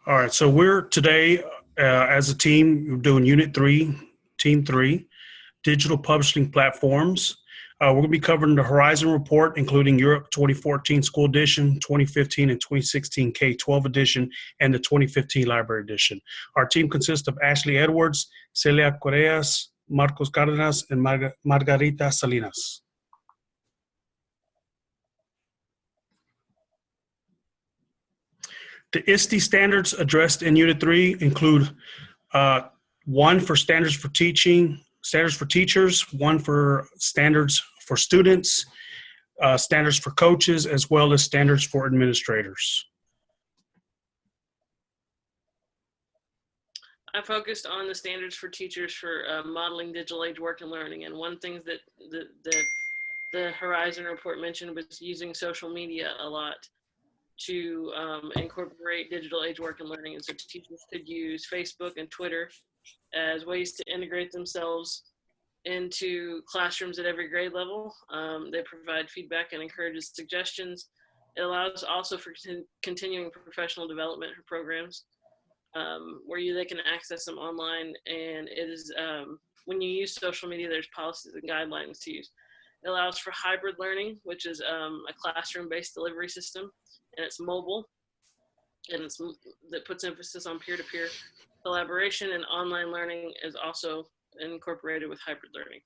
All right, so we're today as a team, we're doing Unit 3, Team 3, Digital Publishing Platforms. We're going to be covering the Horizon Report, including Europe 2014 School Edition, 2015 and 2016 K-12 Edition, and the 2015 Library Edition. Our team consists of Ashley Edwards, Celia Correas, Marcos Cardenas, and Margarita Salinas. The ISTE standards addressed in Unit 3 include one for standards for teaching, standards for teachers, one for standards for students, standards for coaches, as well as standards for administrators. I focused on the standards for teachers for modeling digital age work and learning. And one thing that the Horizon report mentioned was using social media a lot to incorporate digital age work and learning. And so teachers could use Facebook and Twitter as ways to integrate themselves into classrooms at every grade level. They provide feedback and encourages suggestions. It allows also for continuing professional development programs where they can access them online. And it is, when you use social media, there's policies and guidelines to use. It allows for hybrid learning, which is a classroom-based delivery system, and it's mobile, and that puts emphasis on peer-to-peer collaboration, and online learning is also incorporated with hybrid learning.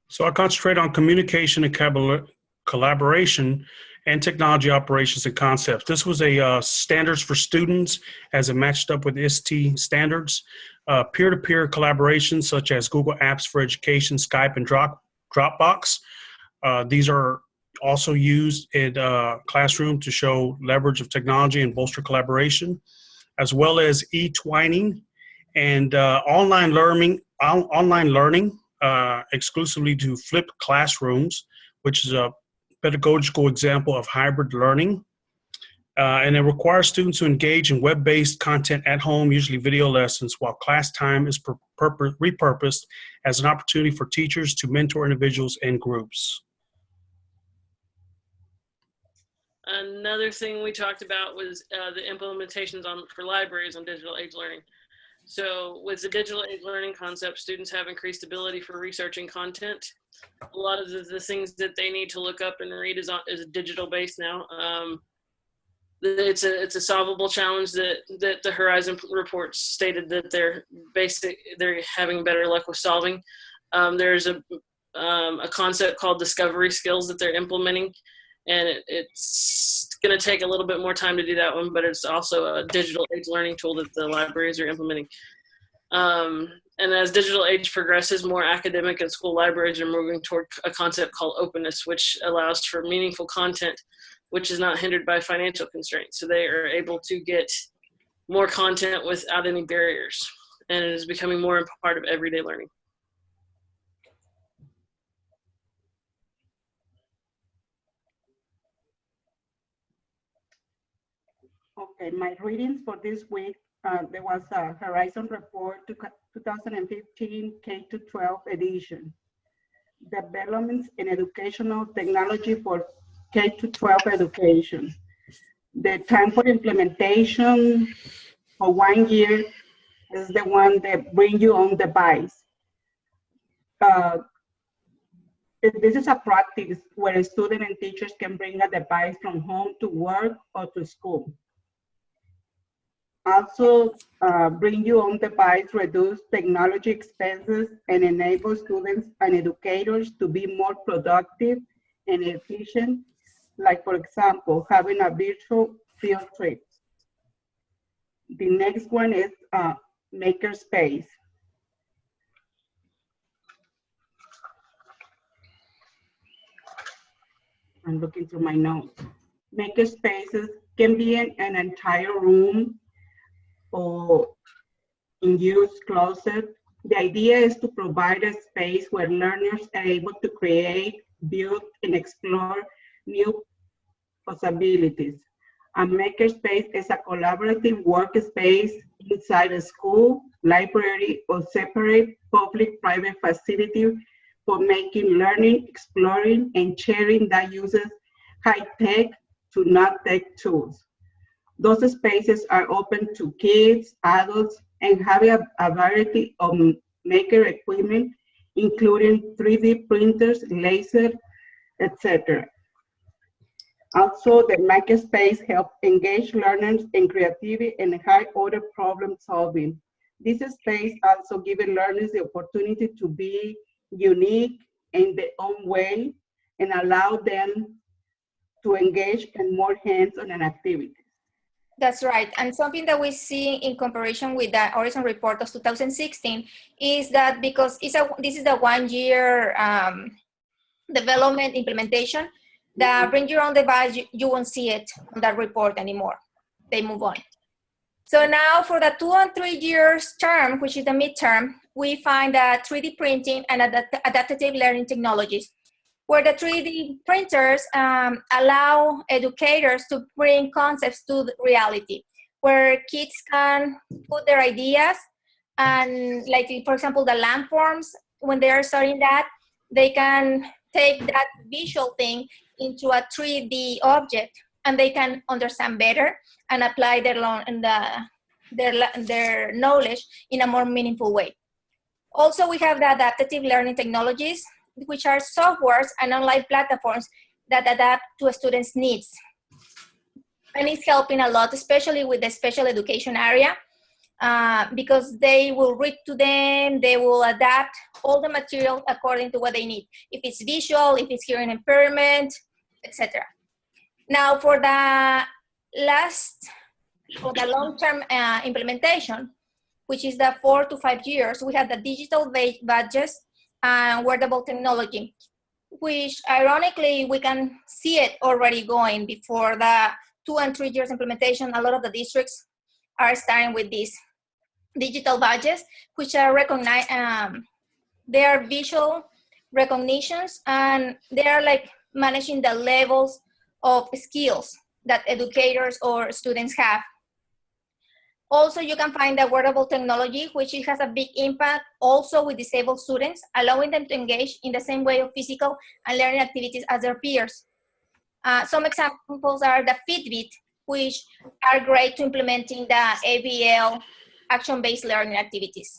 So I concentrate on communication and collaboration and technology operations and concepts. This was a standards for students as it matched up with ISTE standards. Peer-to-peer collaboration such as Google Apps for Education, Skype, and Dropbox. These are also used in classroom to show leverage of technology and bolster collaboration, as well as e-twining and online learning exclusively to flipped classrooms, which is a pedagogical example of hybrid learning. And it requires students to engage in web-based content at home, usually video lessons, while class time is repurposed as an opportunity for teachers to mentor individuals and groups. Another thing we talked about was the implementations for libraries on digital age learning. So with the digital age learning concept, students have increased ability for researching content. A lot of the things that they need to look up and read is digital based now. It's a solvable challenge that the Horizon report stated that they're having better luck with solving. There's a concept called discovery skills that they're implementing, and it's going to take a little bit more time to do that one, but it's also a digital age learning tool that the libraries are implementing. And as digital age progresses, more academic and school libraries are moving toward a concept called openness, which allows for meaningful content, which is not hindered by financial constraints. So they are able to get more content without any barriers, and it is becoming more a part of everyday learning. Okay, my readings for this week, there was a Horizon Report 2015 K-12 edition. Developments in educational technology for K-12 education. The time for implementation for 1 year is the one that brings you on device. This is a practice where a student and teachers can bring a device from home to work or to school. Also, bring you on device, reduce technology expenses, and enable students and educators to be more productive and efficient, like, for example, having a virtual field trip. The next one is Makerspace. I'm looking through my notes. Makerspaces can be in an entire room or in use closet. The idea is to provide a space where learners are able to create, build, and explore new possibilities. A makerspace is a collaborative workspace inside a school, library, or separate public-private facility for making, learning, exploring, and sharing that uses high-tech to not take tools. Those spaces are open to kids, adults, and have a variety of maker equipment, including 3D printers, laser, etc. Also, the makerspace helps engage learners in creativity and high-order problem solving. This space also gives learners the opportunity to be unique in their own way and allow them to engage in more hands-on activities. That's right. And something that we see in comparison with the Horizon report of 2016 is that because this is the 1 year development implementation, the bring your own device, you won't see it on that report anymore. They move on. So now for the 2 and 3 years term, which is the midterm, we find that 3D printing and adaptive learning technologies, where the 3D printers allow educators to bring concepts to reality, where kids can put their ideas and, like, for example, the landforms, when they are studying that, they can take that visual thing into a 3D object and they can understand better and apply their knowledge in a more meaningful way. Also, we have the adaptive learning technologies, which are softwares and online platforms that adapt to a student's needs. And it's helping a lot, especially with the special education area, because they will read to them, they will adapt all the material according to what they need. If it's visual, if it's hearing impairment, etc. Now for the long-term implementation, which is the 4 to 5 years, we have the digital badges and wearable technology, which ironically, we can see it already going before the 2 and 3 years implementation. A lot of the districts are starting with these digital badges, which are recognized, they are visual recognitions, and they are like managing the levels of skills that educators or students have. Also, you can find the wearable technology, which has a big impact also with disabled students, allowing them to engage in the same way of physical and learning activities as their peers. Some examples are the Fitbit, which are great to implementing the ABL, action-based learning activities.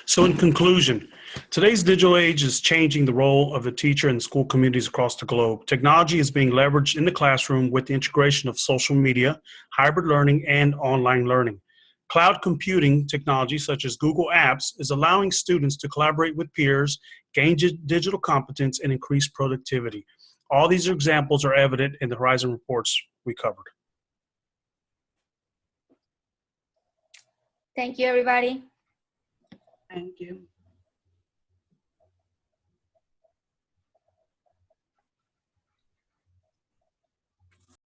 So in conclusion, today's digital age is changing the role of the teacher in school communities across the globe. Technology is being leveraged in the classroom with the integration of social media, hybrid learning, and online learning. Cloud computing technology such as Google Apps is allowing students to collaborate with peers, gain digital competence, and increase productivity. All these examples are evident in the Horizon reports we covered. Thank you, everybody. Thank you.